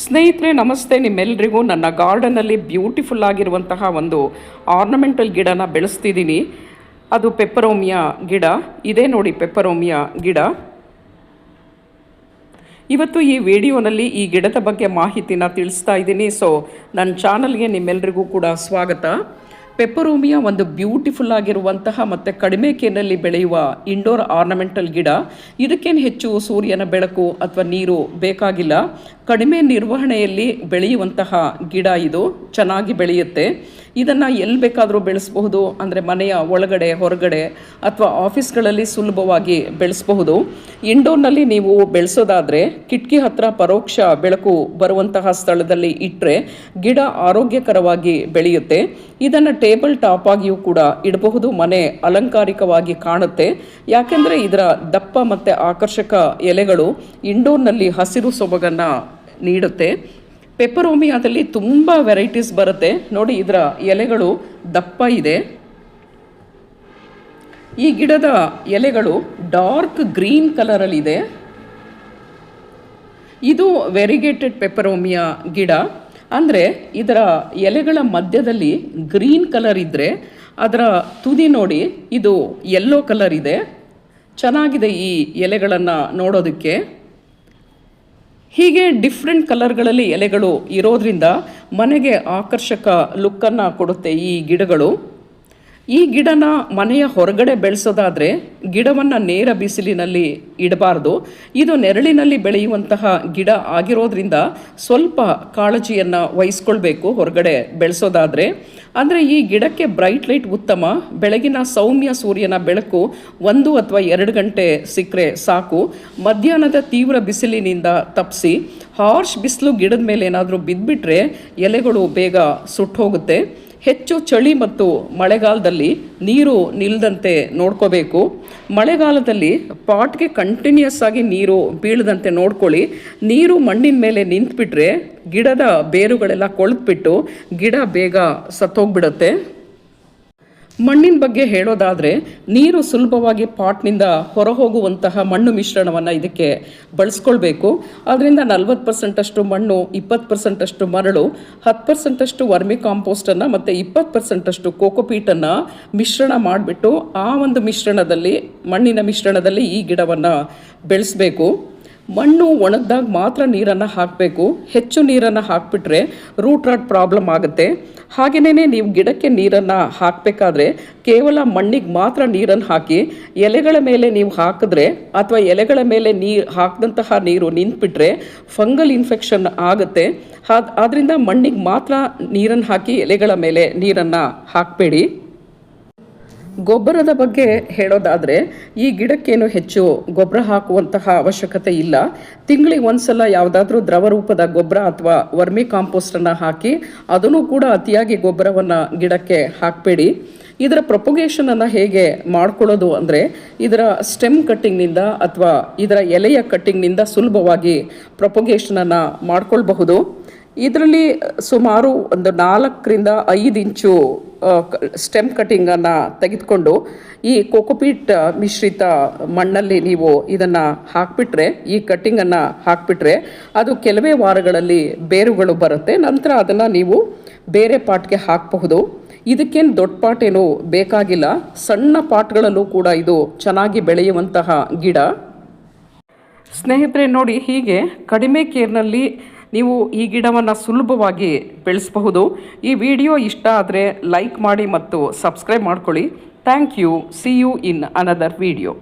ಸ್ನೇಹಿತರೆ ನಮಸ್ತೆ. ನಿಮ್ಮೆಲ್ಲರಿಗೂ ನನ್ನ ಗಾರ್ಡನಲ್ಲಿ ಬ್ಯೂಟಿಫುಲ್ ಆಗಿರುವಂತಹ ಒಂದು ಆರ್ನಮೆಂಟಲ್ ಗಿಡನ ಬೆಳೆಸ್ತಿದ್ದೀನಿ. ಅದು ಪೆಪ್ಪರೋಮಿಯಾ ಗಿಡ. ಇದೇ ನೋಡಿ ಪೆಪ್ಪರೋಮಿಯಾ ಗಿಡ. ಇವತ್ತು ಈ ವಿಡಿಯೋನಲ್ಲಿ ಈ ಗಿಡದ ಬಗ್ಗೆ ಮಾಹಿತಿನ ತಿಳಿಸ್ತಾ ಇದ್ದೀನಿ. ಸೊ ನನ್ನ ಚಾನಲ್ಗೆ ನಿಮ್ಮೆಲ್ಲರಿಗೂ ಕೂಡ ಸ್ವಾಗತ. ಪೆಪ್ಪರೋಮಿಯಾ ಒಂದು ಬ್ಯೂಟಿಫುಲ್ ಆಗಿರುವಂತಹ ಮತ್ತು ಕಡಿಮೆ ಕೇನಲ್ಲಿ ಬೆಳೆಯುವ ಇಂಡೋರ್ ಆರ್ನಮೆಂಟಲ್ ಗಿಡ. ಇದಕ್ಕೇನು ಹೆಚ್ಚು ಸೂರ್ಯನ ಬೆಳಕು ಅಥವಾ ನೀರು ಬೇಕಾಗಿಲ್ಲ. ಕಡಿಮೆ ನಿರ್ವಹಣೆಯಲ್ಲಿ ಬೆಳೆಯುವಂತಹ ಗಿಡ. ಇದು ಚೆನ್ನಾಗಿ ಬೆಳೆಯುತ್ತೆ. ಇದನ್ನು ಎಲ್ಲಿ ಬೇಕಾದರೂ ಬೆಳೆಸಬಹುದು. ಅಂದರೆ ಮನೆಯ ಒಳಗಡೆ, ಹೊರಗಡೆ ಅಥವಾ ಆಫೀಸ್ಗಳಲ್ಲಿ ಸುಲಭವಾಗಿ ಬೆಳೆಸಬಹುದು. ಇಂಡೋರ್ನಲ್ಲಿ ನೀವು ಬೆಳೆಸೋದಾದರೆ ಕಿಟಕಿ ಹತ್ತಿರ ಪರೋಕ್ಷ ಬೆಳಕು ಬರುವಂತಹ ಸ್ಥಳದಲ್ಲಿ ಇಟ್ಟರೆ ಗಿಡ ಆರೋಗ್ಯಕರವಾಗಿ ಬೆಳೆಯುತ್ತೆ. ಇದನ್ನು ಟೇಬಲ್ ಟಾಪ್ ಆಗಿಯೂ ಕೂಡ ಇಡಬಹುದು. ಮನೆ ಅಲಂಕಾರಿಕವಾಗಿ ಕಾಣುತ್ತೆ. ಯಾಕೆಂದರೆ ಇದರ ದಪ್ಪ ಮತ್ತು ಆಕರ್ಷಕ ಎಲೆಗಳು ಇಂಡೋರ್ನಲ್ಲಿ ಹಸಿರು ಸೊಬಗನ್ನು ನೀಡುತ್ತೆ. ಪೆಪ್ಪರೋಮಿಯಾದಲ್ಲಿ ತುಂಬ ವೆರೈಟೀಸ್ ಬರುತ್ತೆ. ನೋಡಿ, ಇದರ ಎಲೆಗಳು ದಪ್ಪ ಇದೆ. ಈ ಗಿಡದ ಎಲೆಗಳು ಡಾರ್ಕ್ ಗ್ರೀನ್ ಕಲರಲ್ಲಿದೆ. ಇದು ವೆರಿಗೇಟೆಡ್ ಪೆಪ್ಪರೋಮಿಯಾ ಗಿಡ. ಅಂದರೆ ಇದರ ಎಲೆಗಳ ಮಧ್ಯದಲ್ಲಿ ಗ್ರೀನ್ ಕಲರ್ ಇದ್ದರೆ ಅದರ ತುದಿ ನೋಡಿ ಇದು ಯೆಲ್ಲೋ ಕಲರ್ ಇದೆ. ಚೆನ್ನಾಗಿದೆ ಈ ಎಲೆಗಳನ್ನು ನೋಡೋದಕ್ಕೆ. ಹೀಗೆ ಡಿಫ್ರೆಂಟ್ ಕಲರ್ಗಳಲ್ಲಿ ಎಲೆಗಳು ಇರೋದ್ರಿಂದ ಮನೆಗೆ ಆಕರ್ಷಕ ಲುಕ್ಕನ್ನು ಕೊಡುತ್ತೆ ಈ ಗಿಡಗಳು. ಈ ಗಿಡನ ಮನೆಯ ಹೊರಗಡೆ ಬೆಳೆಸೋದಾದರೆ ಗಿಡವನ್ನು ನೇರ ಬಿಸಿಲಿನಲ್ಲಿ ಇಡಬಾರ್ದು. ಇದು ನೆರಳಿನಲ್ಲಿ ಬೆಳೆಯುವಂತಹ ಗಿಡ ಆಗಿರೋದ್ರಿಂದ ಸ್ವಲ್ಪ ಕಾಳಜಿಯನ್ನು ವಹಿಸ್ಕೊಳ್ಬೇಕು ಹೊರಗಡೆ ಬೆಳೆಸೋದಾದರೆ. ಅಂದರೆ ಈ ಗಿಡಕ್ಕೆ ಬ್ರೈಟ್ ಲೈಟ್ ಉತ್ತಮ. ಬೆಳಗಿನ ಸೌಮ್ಯ ಸೂರ್ಯನ ಬೆಳಕು 1 ಅಥವಾ 2 ಗಂಟೆ ಸಿಕ್ಕರೆ ಸಾಕು. ಮಧ್ಯಾಹ್ನದ ತೀವ್ರ ಬಿಸಿಲಿನಿಂದ ತಪ್ಪಿಸಿ. ಹಾರ್ಶ್ ಬಿಸಿಲು ಗಿಡದ ಮೇಲೆ ಏನಾದರೂ ಬಿದ್ದುಬಿಟ್ರೆ ಎಲೆಗಳು ಬೇಗ ಸುಟ್ಟೋಗುತ್ತೆ. ಹೆಚ್ಚು ಚಳಿ ಮತ್ತು ಮಳೆಗಾಲದಲ್ಲಿ ನೀರು ನಿಲ್ಲದಂತೆ ನೋಡ್ಕೋಬೇಕು. ಮಳೆಗಾಲದಲ್ಲಿ ಪಾಟ್ಗೆ ಕಂಟಿನ್ಯೂಸ್ ಆಗಿ ನೀರು ಬೀಳದಂತೆ ನೋಡ್ಕೊಳ್ಳಿ. ನೀರು ಮಣ್ಣಿನ ಮೇಲೆ ನಿಂತುಬಿಟ್ರೆ ಗಿಡದ ಬೇರುಗಳೆಲ್ಲ ಕೊಳೆತ್ಬಿಟ್ಟು ಗಿಡ ಬೇಗ ಸತ್ತೋಗ್ಬಿಡುತ್ತೆ. ಮಣ್ಣಿನ ಬಗ್ಗೆ ಹೇಳೋದಾದರೆ ನೀರು ಸುಲಭವಾಗಿ ಪಾಟ್ನಿಂದ ಹೊರಹೋಗುವಂತಹ ಮಣ್ಣು ಮಿಶ್ರಣವನ್ನು ಇದಕ್ಕೆ ಬಳಸ್ಕೊಳ್ಬೇಕು. ಅದರಿಂದ 40% ಮಣ್ಣು, 20% ಮರಳು, 10% ವರ್ಮಿ ಕಾಂಪೋಸ್ಟನ್ನು ಮತ್ತು 20% ಕೋಕೋಪೀಟನ್ನು ಮಿಶ್ರಣ ಮಾಡಿಬಿಟ್ಟು ಆ ಒಂದು ಮಿಶ್ರಣದಲ್ಲಿ, ಮಣ್ಣಿನ ಮಿಶ್ರಣದಲ್ಲಿ ಈ ಗಿಡವನ್ನು ಬೆಳೆಸಬೇಕು. ಮಣ್ಣು ಒಣಗಿದಾಗ ಮಾತ್ರ ನೀರನ್ನು ಹಾಕಬೇಕು. ಹೆಚ್ಚು ನೀರನ್ನು ಹಾಕಿಬಿಟ್ರೆ ರೂಟ್ ರಾಟ್ ಪ್ರಾಬ್ಲಮ್ ಆಗುತ್ತೆ. ಹಾಗೆಯೇ ನೀವು ಗಿಡಕ್ಕೆ ನೀರನ್ನು ಹಾಕಬೇಕಾದ್ರೆ ಕೇವಲ ಮಣ್ಣಿಗೆ ಮಾತ್ರ ನೀರನ್ನು ಹಾಕಿ. ಎಲೆಗಳ ಮೇಲೆ ನೀವು ಹಾಕಿದ್ರೆ ಅಥವಾ ಎಲೆಗಳ ಮೇಲೆ ಹಾಕಿದಂತಹ ನೀರು ನಿಂತುಬಿಟ್ರೆ ಫಂಗಲ್ ಇನ್ಫೆಕ್ಷನ್ ಆಗುತ್ತೆ. ಆದ್ದರಿಂದ ಮಣ್ಣಿಗೆ ಮಾತ್ರ ನೀರನ್ನು ಹಾಕಿ, ಎಲೆಗಳ ಮೇಲೆ ನೀರನ್ನು ಹಾಕಬೇಡಿ. ಗೊಬ್ಬರದ ಬಗ್ಗೆ ಹೇಳೋದಾದರೆ ಈ ಗಿಡಕ್ಕೇನು ಹೆಚ್ಚು ಗೊಬ್ಬರ ಹಾಕುವಂತಹ ಅವಶ್ಯಕತೆ ಇಲ್ಲ. ತಿಂಗಳಿಗೆ ಒಂದ್ಸಲ ಯಾವುದಾದ್ರೂ ದ್ರವ ರೂಪದ ಗೊಬ್ಬರ ಅಥವಾ ವರ್ಮಿ ಕಾಂಪೋಸ್ಟನ್ನು ಹಾಕಿ. ಅದನ್ನು ಕೂಡ ಅತಿಯಾಗಿ ಗೊಬ್ಬರವನ್ನು ಗಿಡಕ್ಕೆ ಹಾಕಬೇಡಿ. ಇದರ ಪ್ರೊಪಗೇಷನನ್ನು ಹೇಗೆ ಮಾಡ್ಕೊಳ್ಳೋದು ಅಂದರೆ ಇದರ ಸ್ಟೆಮ್ ಕಟ್ಟಿಂಗ್ನಿಂದ ಅಥವಾ ಇದರ ಎಲೆಯ ಕಟ್ಟಿಂಗ್ನಿಂದ ಸುಲಭವಾಗಿ ಪ್ರೊಪಗೇಷನನ್ನು ಮಾಡ್ಕೊಳ್ಬಹುದು. ಇದರಲ್ಲಿ ಸುಮಾರು ಒಂದು 4 to 5 ಇಂಚು ಸ್ಟೆಮ್ ಕಟ್ಟಿಂಗನ್ನು ತೆಗೆದುಕೊಂಡು ಈ ಕೋಕೋಪೀಟ್ ಮಿಶ್ರಿತ ಮಣ್ಣಲ್ಲಿ ನೀವು ಇದನ್ನು ಹಾಕಿಬಿಟ್ರೆ, ಈ ಕಟ್ಟಿಂಗನ್ನು ಹಾಕಿಬಿಟ್ರೆ ಅದು ಕೆಲವೇ ವಾರಗಳಲ್ಲಿ ಬೇರುಗಳು ಬರುತ್ತೆ. ನಂತರ ಅದನ್ನು ನೀವು ಬೇರೆ ಪಾಟ್ಗೆ ಹಾಕಬಹುದು. ಇದಕ್ಕೇನು ದೊಡ್ಡ ಪಾಟ್ ಏನು ಬೇಕಾಗಿಲ್ಲ. ಸಣ್ಣ ಪಾಟ್ಗಳಲ್ಲೂ ಕೂಡ ಇದು ಚೆನ್ನಾಗಿ ಬೆಳೆಯುವಂತಹ ಗಿಡ. ಸ್ನೇಹಿತರೆ ನೋಡಿ, ಹೀಗೆ ಕಡಿಮೆ ಕೇರ್ನಲ್ಲಿ ನೀವು ಈ ಗಿಡವನ್ನು ಸುಲಭವಾಗಿ ಬೆಳೆಸಬಹುದು. ಈ ವಿಡಿಯೋ ಇಷ್ಟ ಆದರೆ ಲೈಕ್ ಮಾಡಿ ಮತ್ತು ಸಬ್ಸ್ಕ್ರೈಬ್ ಮಾಡ್ಕೊಳ್ಳಿ. Thank you. See you in another video.